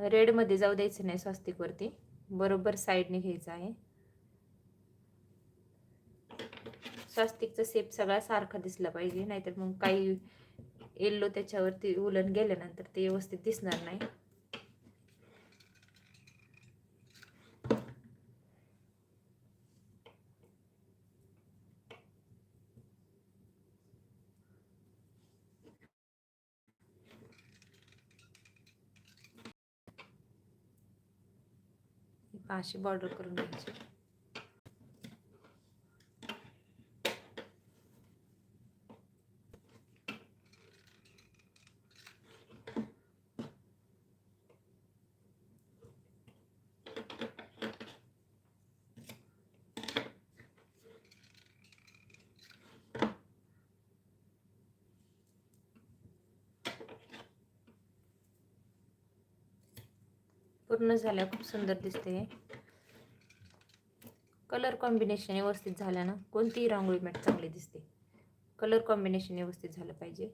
रेडमध्ये जाऊ द्यायचं नाही स्वस्तिकवरती, बरोबर साईडने घ्यायचं आहे. स्वस्तिकचा शेप सगळा सारखा दिसला पाहिजे, नाहीतर मग काही येल्लो त्याच्यावरती उलन गेल्यानंतर ते व्यवस्थित दिसणार नाही. अशी बॉर्डर करून घ्यायची. पूर्ण झाल्या, खूप सुंदर दिसते. कलर कॉम्बिनेशन व्यवस्थित झालं ना कोणतीही रांगोळी मॅट चांगली दिसते. कलर कॉम्बिनेशन व्यवस्थित झालं पाहिजे.